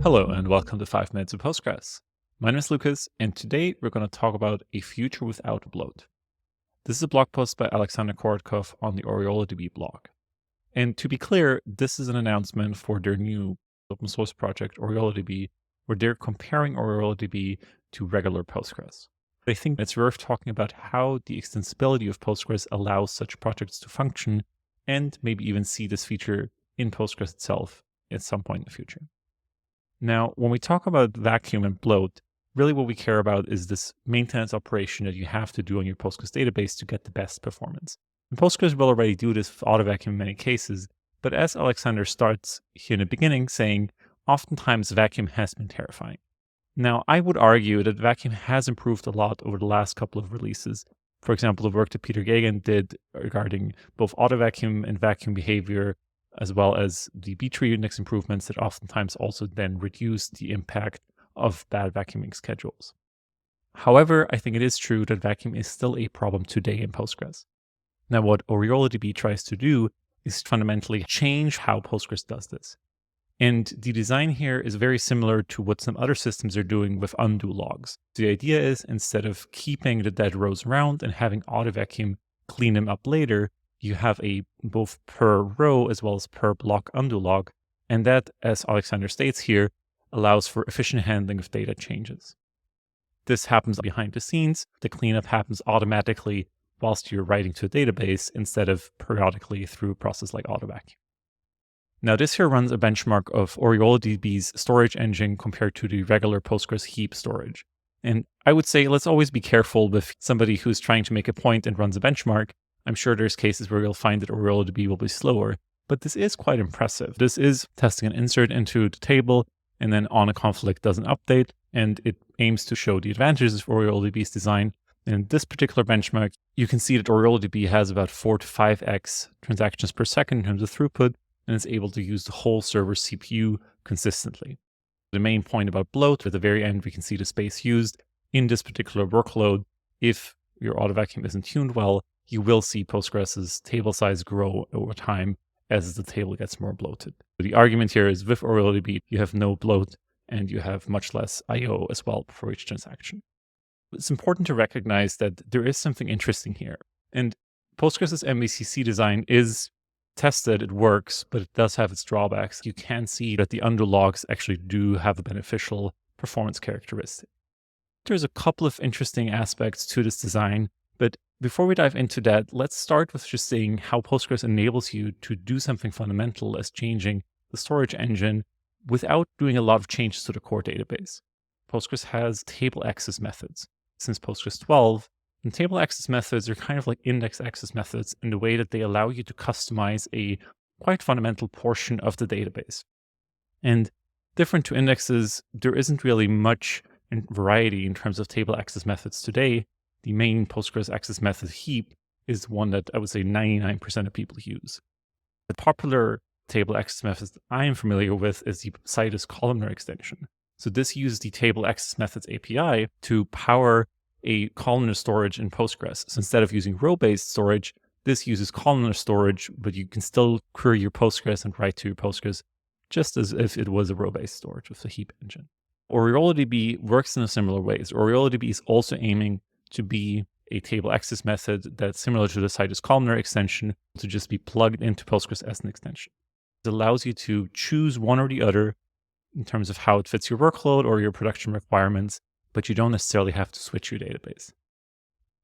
Hello and welcome to 5 Minutes of Postgres. My name is Lucas, and today we're going to talk about a future without bloat. This is a blog post by Alexander Korotkov on the OrioleDB blog. And to be clear, this is an announcement for their new open source project, OrioleDB, where they're comparing OrioleDB to regular Postgres. I think it's worth talking about how the extensibility of Postgres allows such projects to function, and maybe even see this feature in Postgres itself at some point in the future. Now, when we talk about vacuum and bloat, really what we care about is this maintenance operation that you have to do on your Postgres database to get the best performance. And Postgres will already do this with Autovacuum in many cases, but as Alexander starts here in the beginning saying, oftentimes vacuum has been terrifying. Now, I would argue that vacuum has improved a lot over the last couple of releases. For example, the work that Peter Gagan did regarding both Autovacuum and vacuum behavior, as well as the B-tree index improvements that oftentimes also then reduce the impact of bad vacuuming schedules. However, I think it is true that vacuum is still a problem today in Postgres. Now, what OrioleDB tries to do is fundamentally change how Postgres does this. And the design here is very similar to what some other systems are doing with undo logs. The idea is, instead of keeping the dead rows around and having Autovacuum clean them up later, you have a both per row as well as per block undo log. And that, as Alexander states here, allows for efficient handling of data changes. This happens behind the scenes. The cleanup happens automatically whilst you're writing to a database instead of periodically through a process like Autovacuum. Now, this here runs a benchmark of OrioleDB's storage engine compared to the regular Postgres heap storage. And I would say let's always be careful with somebody who's trying to make a point and runs a benchmark. I'm sure there's cases where you'll find that OrioleDB will be slower, but this is quite impressive. This is testing an insert into the table, and then on a conflict does an update, and it aims to show the advantages of OrioleDB's design. And in this particular benchmark, you can see that OrioleDB has about 4 to 5x transactions per second in terms of throughput, and is able to use the whole server CPU consistently. The main point about bloat, at the very end, we can see the space used in this particular workload. If your Autovacuum isn't tuned well, you will see Postgres's table size grow over time as the table gets more bloated. The argument here is with OrioleDB, you have no bloat and you have much less I/O as well for each transaction. It's important to recognize that there is something interesting here. And Postgres's MVCC design is tested, it works, but it does have its drawbacks. You can see that the undo logs actually do have a beneficial performance characteristic. There's a couple of interesting aspects to this design, but before we dive into that, let's start with just saying how Postgres enables you to do something fundamental as changing the storage engine without doing a lot of changes to the core database. Postgres has table access methods. Since Postgres 12, and table access methods are kind of like index access methods in the way that they allow you to customize a quite fundamental portion of the database. And different to indexes, there isn't really much variety in terms of table access methods today. The main Postgres access method heap is one that I would say 99% of people use. The popular table access method that I am familiar with is the Citus Columnar extension. So this uses the table access methods API to power a columnar storage in Postgres. So instead of using row-based storage, this uses columnar storage, but you can still query your Postgres and write to your Postgres just as if it was a row-based storage with the heap engine. OrioleDB works in a similar way. So OrioleDB is also aiming to be a table access method that's similar to the Citus Columnar extension, to just be plugged into Postgres as an extension. It allows you to choose one or the other in terms of how it fits your workload or your production requirements, but you don't necessarily have to switch your database.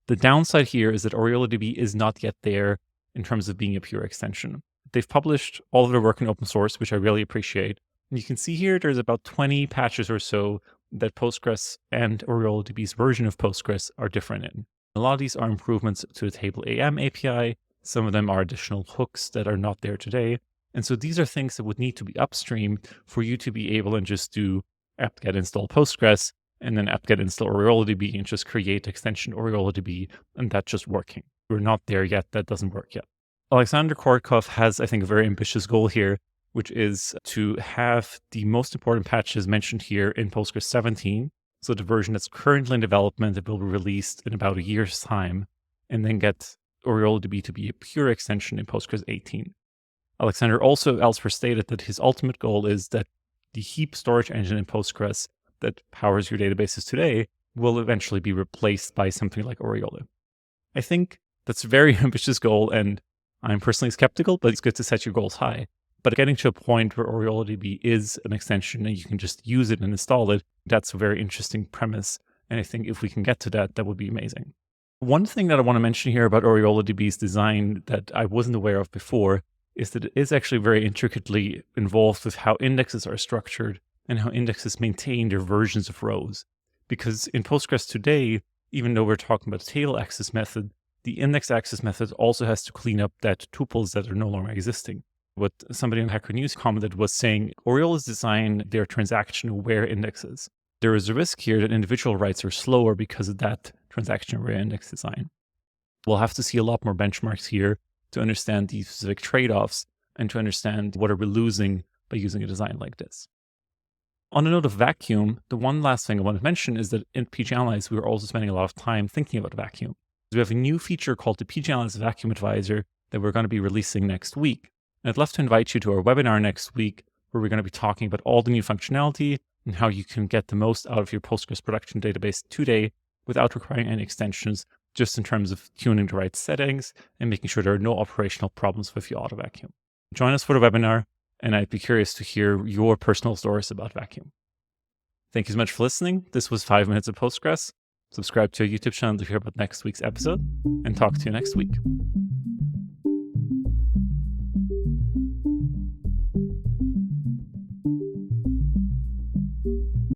The downside here is that OrioleDB is not yet there in terms of being a pure extension. They've published all of their work in open source, which I really appreciate. And you can see here there's about 20 patches or so that Postgres and OrioleDB's version of Postgres are different in. A lot of these are improvements to the table AM API. Some of them are additional hooks that are not there today. And so these are things that would need to be upstreamed for you to be able and just do apt-get install Postgres and then apt-get install OrioleDB and just create extension OrioleDB, and that's just working. We're not there yet. That doesn't work yet. Alexander Korotkov has, I think, a very ambitious goal here, which is to have the most important patches mentioned here in Postgres 17. So the version that's currently in development that will be released in about a year's time, and then get OrioleDB to be a pure extension in Postgres 18. Alexander also elsewhere stated that his ultimate goal is that the heap storage engine in Postgres that powers your databases today will eventually be replaced by something like Oriole. I think that's a very ambitious goal, and I'm personally skeptical, but it's good to set your goals high. But getting to a point where OrioleDB is an extension and you can just use it and install it, that's a very interesting premise. And I think if we can get to that, that would be amazing. One thing that I want to mention here about OrioleDB's design that I wasn't aware of before is that it is actually very intricately involved with how indexes are structured and how indexes maintain their versions of rows. Because in Postgres today, even though we're talking about the table access method, the index access method also has to clean up that tuples that are no longer existing. What somebody on HackerNews commented was saying, Oriole is designed their transaction-aware indexes. There is a risk here that individual writes are slower because of that transaction-aware index design. We'll have to see a lot more benchmarks here to understand these specific trade-offs and to understand what are we losing by using a design like this. On the note of vacuum, the one last thing I want to mention is that in pganalyze, we are also spending a lot of time thinking about vacuum. We have a new feature called the pganalyze Vacuum Advisor that we're going to be releasing next week. And I'd love to invite you to our webinar next week, where we're going to be talking about all the new functionality and how you can get the most out of your Postgres production database today without requiring any extensions, just in terms of tuning the right settings and making sure there are no operational problems with your Autovacuum. Join us for the webinar, and I'd be curious to hear your personal stories about vacuum. Thank you so much for listening. This was 5 Minutes of Postgres. Subscribe to our YouTube channel to hear about next week's episode, and talk to you next week.